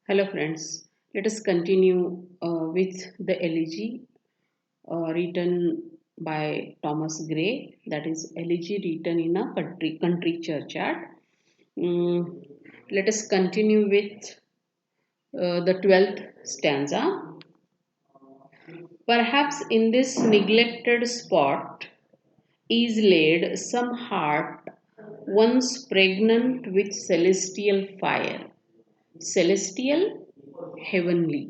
Hello friends, let us continue with the elegy written by Thomas Gray, that is elegy written in a country churchyard. Mm, Let us continue with the 12th stanza. Perhaps in this neglected spot is laid some heart once pregnant with celestial fire. Celestial, heavenly.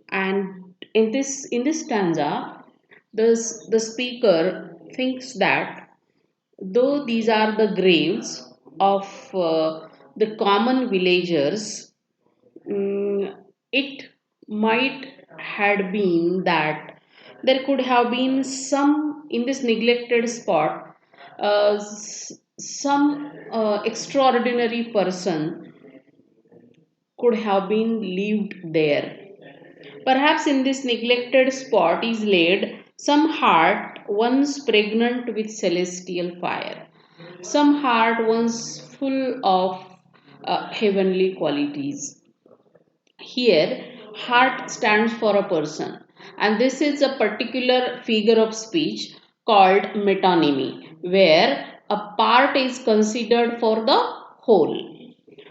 And in this stanza, the speaker thinks that though these are the graves of the common villagers, it might had been that there could have been some in this neglected spot, some extraordinary person could have been lived there. Perhaps in this neglected spot is laid some heart once pregnant with celestial fire, some heart once full of heavenly qualities. Here, heart stands for a person, and this is a particular figure of speech called metonymy, where a part is considered for the whole.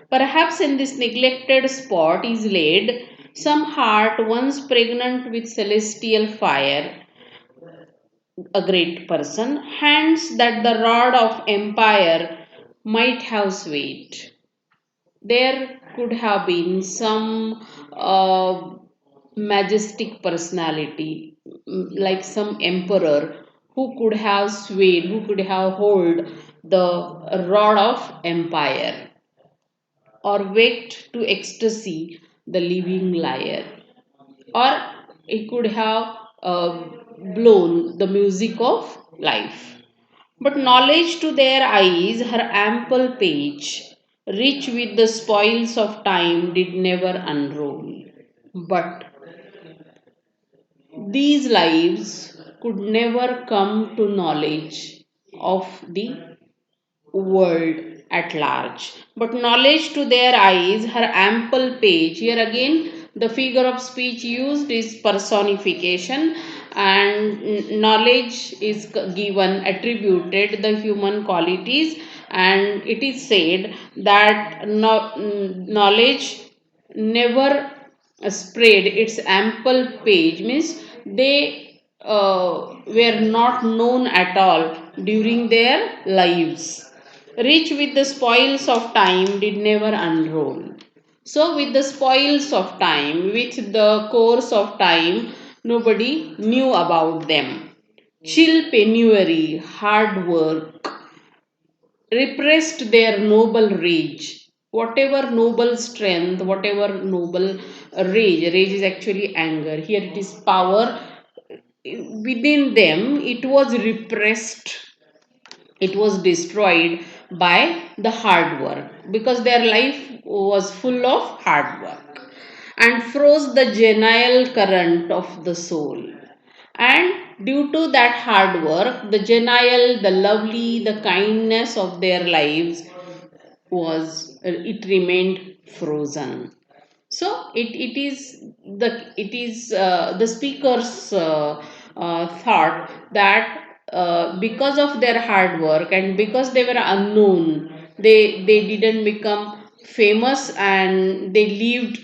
Perhaps in this neglected spot is laid some heart once pregnant with celestial fire, a great person, hands that the rod of empire might have swayed. There could have been some majestic personality, like some emperor who could have swayed, who could have hold the rod of empire or waked to ecstasy the living lyre, or he could have blown the music of life. But knowledge to their eyes, her ample page, rich with the spoils of time, did never unroll. But these lives could never come to knowledge of the world at large. But knowledge to their eyes, her ample page. Here again, the figure of speech used is personification, and knowledge is given, attributed the human qualities, and it is said that knowledge never spread its ample page, means they were not known at all during their lives. Rich with the spoils of time, did never unroll. So, with the spoils of time, with the course of time, nobody knew about them. Chill penury, hard work, repressed their noble rage. Whatever noble strength, whatever noble rage is actually anger. Here it is power. Within them, it was repressed, it was destroyed by the hard work, because their life was full of hard work, and froze the genial current of the soul. And due to that hard work, the genial, the lovely, the kindness of their lives was, it remained frozen. So it is the speaker's thought that because of their hard work and because they were unknown, they didn't become famous, and they lived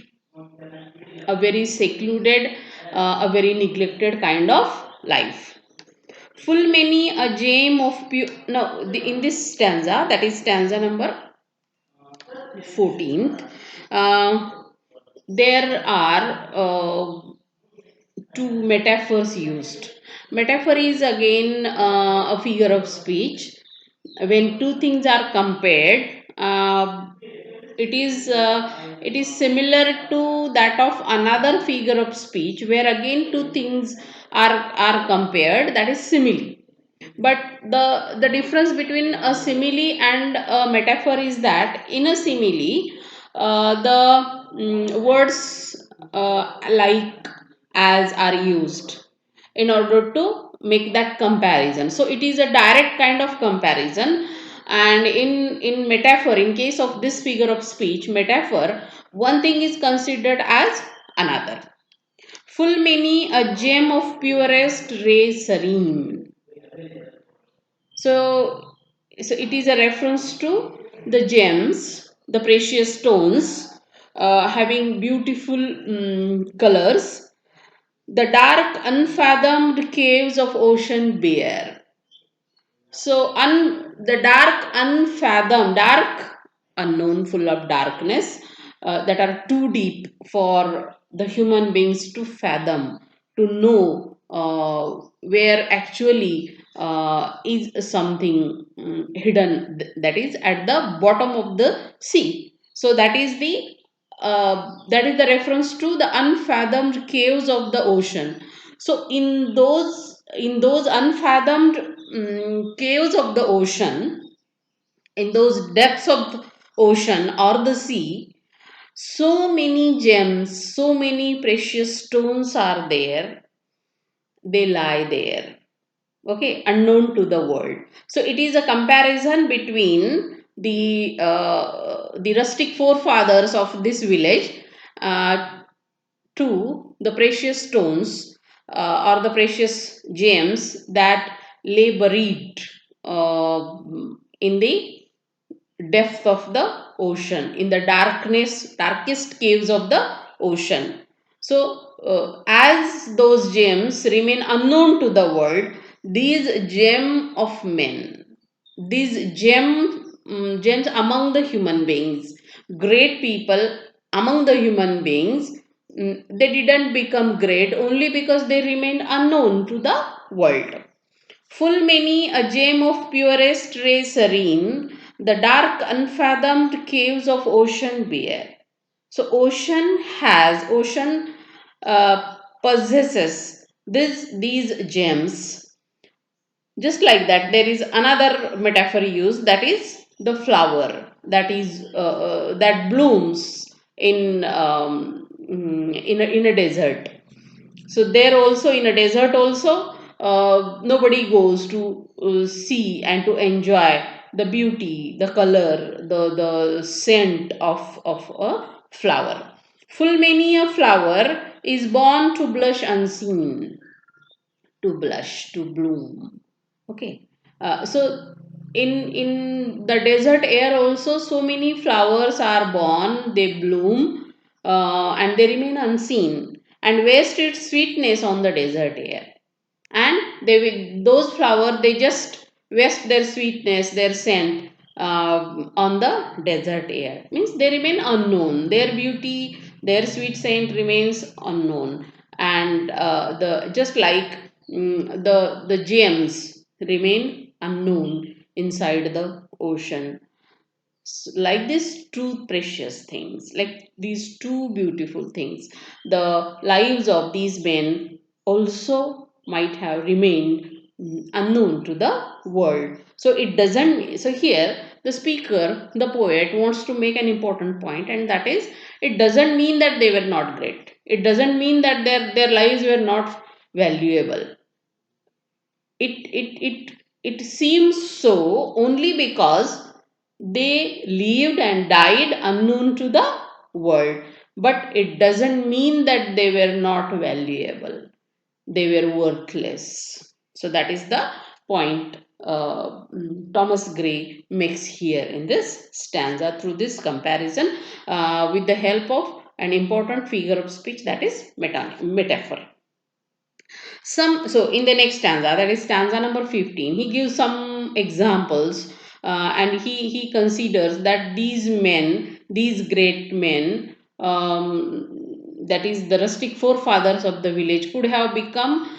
a very secluded, a very neglected kind of life. Full many a gem of pure. No, in this stanza, that is stanza number 14th, there are two metaphors used. Metaphor is again a figure of speech. When two things are compared, it is similar to that of another figure of speech, where again two things are compared, that is simile. But the difference between a simile and a metaphor is that in a simile, the words like, as are used in order to make that comparison. So it is a direct kind of comparison, And in metaphor, in case of this figure of speech metaphor, one thing is considered as another. Full many a gem of purest ray serene. So so it is a reference to the gems, the precious stones, having beautiful colors, the dark unfathomed caves of ocean bear. So, the dark, unfathomed, dark, unknown, full of darkness, that are too deep for the human beings to fathom, to know where actually is something hidden, that is at the bottom of the sea. So that is the reference to the unfathomed caves of the ocean. So in those unfathomed caves of the ocean, in those depths of the ocean or the sea, so many gems, so many precious stones are there. They lie there, okay, unknown to the world. So it is a comparison between the rustic forefathers of this village, to the precious stones, or the precious gems that lay buried uh, in the depth of the ocean, in the darkest caves of the ocean. So as those gems remain unknown to the world, these gem of men, these gems among the human beings, great people among the human beings, they didn't become great only because they remained unknown to the world. Full many a gem of purest ray serene, the dark unfathomed caves of ocean bear. So ocean possesses these gems. Just like that, there is another metaphor used, that is the flower that blooms in a desert. So there also, in a desert also, nobody goes to see and to enjoy the beauty, the color, the scent of a flower. Full many a flower is born to blush unseen, to blush, to bloom. Okay. So in the desert air also, so many flowers are born, they bloom, and they remain unseen and waste its sweetness on the desert air. And those flowers, they just waste their sweetness, their scent, on the desert air. Means they remain unknown. Their beauty, their sweet scent remains unknown, and the just like the gems remain unknown inside the ocean. Like these two precious things, like these two beautiful things, the lives of these men also might have remained unknown to the world. So it doesn't, so here the speaker, the poet, wants to make an important point, and that is, it doesn't mean that they were not great. It doesn't mean that their lives were not valuable. It seems so only because they lived and died unknown to the world, but it doesn't mean that they were not valuable, they were worthless. So that is the point Thomas Gray makes here in this stanza through this comparison, with the help of an important figure of speech, that is metaphor. So in the next stanza, that is stanza number 15, he gives some examples, and he considers that these men, these great men, that is the rustic forefathers of the village, could have become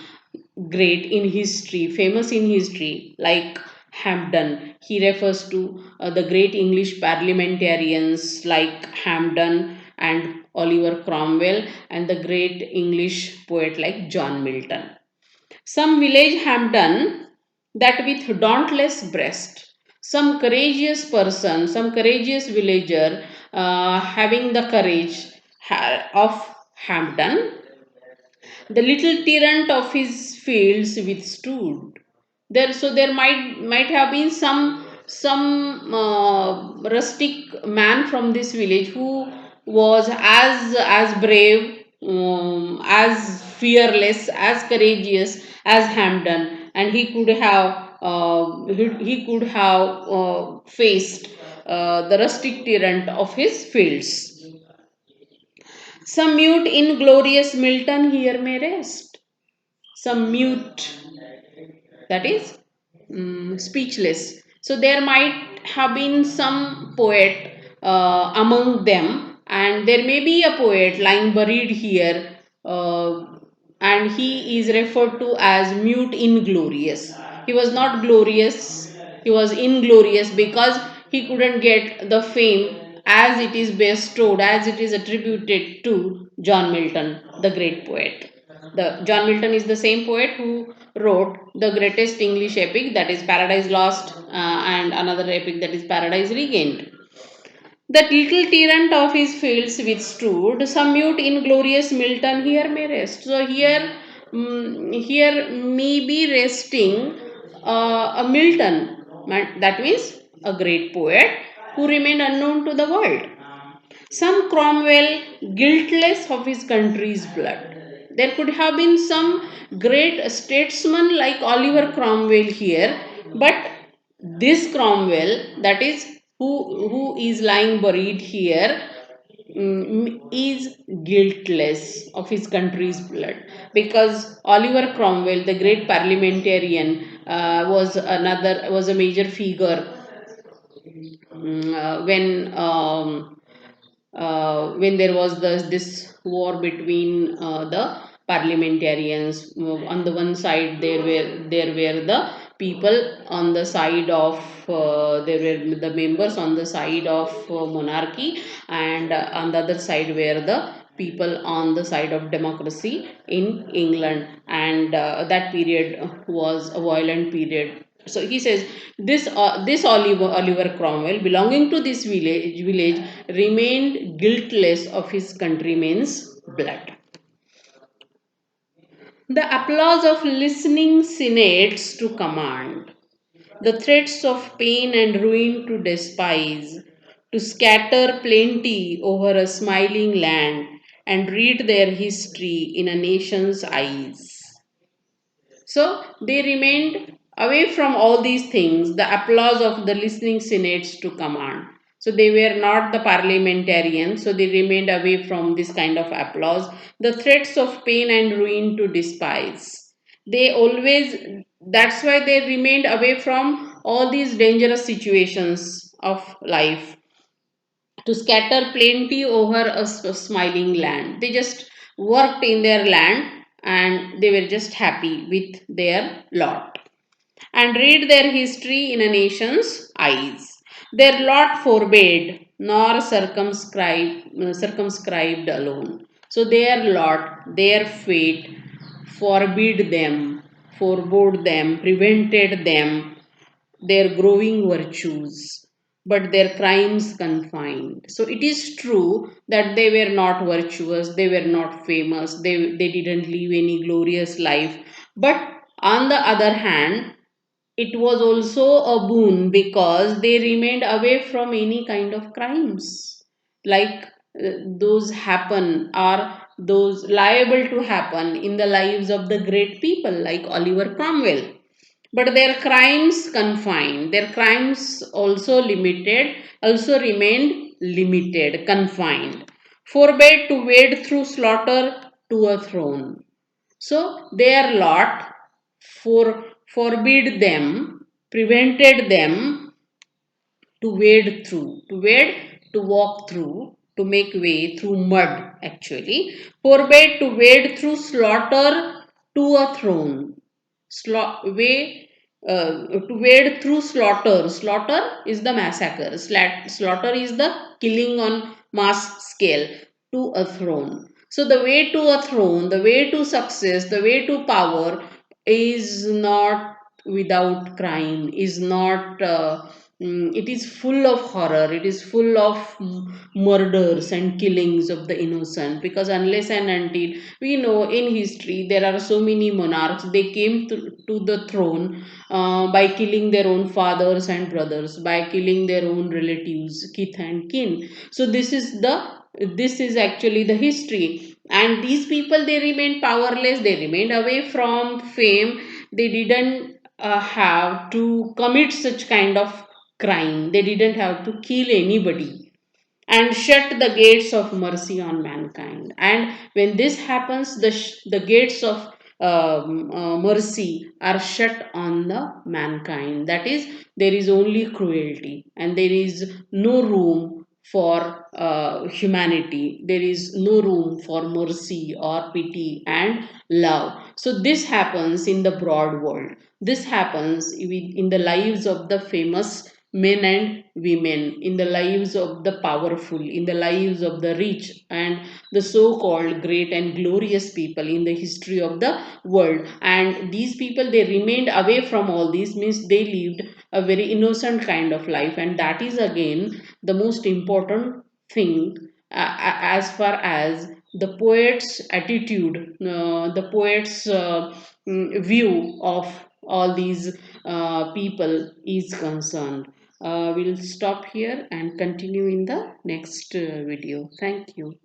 great in history, famous in history, like Hampden. He refers to the great English parliamentarians like Hampden and Oliver Cromwell, and the great English poet like John Milton. Some village Hampden, that with dauntless breast, some courageous person, some courageous villager, having the courage of Hampden, the little tyrant of his fields withstood. There, so there might have been some some rustic man from this village who was as brave, as fearless, as courageous as Hampden, and he could have faced the rustic tyrant of his fields. Some mute inglorious Milton here may rest. Some mute, that is speechless. So there might have been some poet among them, and there may be a poet lying buried here, and he is referred to as mute inglorious. He was not glorious, he was inglorious because he couldn't get the fame as it is bestowed, as it is attributed to John Milton, the great poet. The John Milton is the same poet who wrote the greatest English epic, that is Paradise Lost, and another epic, that is Paradise Regained. That little tyrant of his fields withstood, some mute inglorious Milton here may rest. So here may be resting a Milton, that means a great poet who remained unknown to the world. Some Cromwell, guiltless of his country's blood. There could have been some great statesman like Oliver Cromwell here, but this Cromwell, that is who is lying buried here, is guiltless of his country's blood, because Oliver Cromwell, the great parliamentarian, was a major figure when there was this war between the parliamentarians. On the one side, there were the people on the side of there were the members on the side of monarchy, and on the other side were the people on the side of democracy in England, and that period was a violent period. So he says this Oliver Cromwell, belonging to this village remained guiltless of his countrymen's blood. The applause of listening senates to command, the threats of pain and ruin to despise, to scatter plenty over a smiling land and read their history in a nation's eyes. So they remained away from all these things, the applause of the listening senates to command. So they were not the parliamentarians, so they remained away from this kind of applause. The threats of pain and ruin to despise. They always, that's why they remained away from all these dangerous situations of life, to scatter plenty over a smiling land. They just worked in their land and they were just happy with their lot. And read their history in a nation's eyes. Their lot forbade, nor circumscribed alone. So their lot, their fate forbid them, forebode them, prevented them their growing virtues, but their crimes confined. So it is true that they were not virtuous, they were not famous, they didn't live any glorious life. But on the other hand, it was also a boon because they remained away from any kind of crimes, like those happen or those liable to happen in the lives of the great people like Oliver Cromwell. But their crimes confined, their crimes also limited, also remained limited, confined, forbade to wade through slaughter to a throne. So their lot forbid them, prevented them to wade, to walk through, to make way through mud actually, forbade to wade through slaughter to a throne. To wade through slaughter. Slaughter is the massacre. Slaughter is the killing on mass scale to a throne. So the way to a throne, the way to success, the way to power is not without crime, is not it is full of horror, it is full of murders and killings of the innocent, because unless and until we know in history there are so many monarchs, they came to the throne by killing their own fathers and brothers, by killing their own relatives, kith and kin. So this is actually the history, and these people, they remained powerless, they remained away from fame, they didn't have to commit such kind of crime, they didn't have to kill anybody, and shut the gates of mercy on mankind. And when this happens, the gates of mercy are shut on the mankind. That is, there is only cruelty, and there is no room for humanity. There is no room for mercy or pity and love. So this happens in the broad world. This happens in the lives of the famous men and women, in the lives of the powerful, in the lives of the rich, and the so called great and glorious people in the history of the world. And these people, they remained away from all these, means they lived a very innocent kind of life. And that is again the most important thing, as far as the poet's attitude, the poet's view of all these people is concerned. We'll stop here and continue in the next video. Thank you.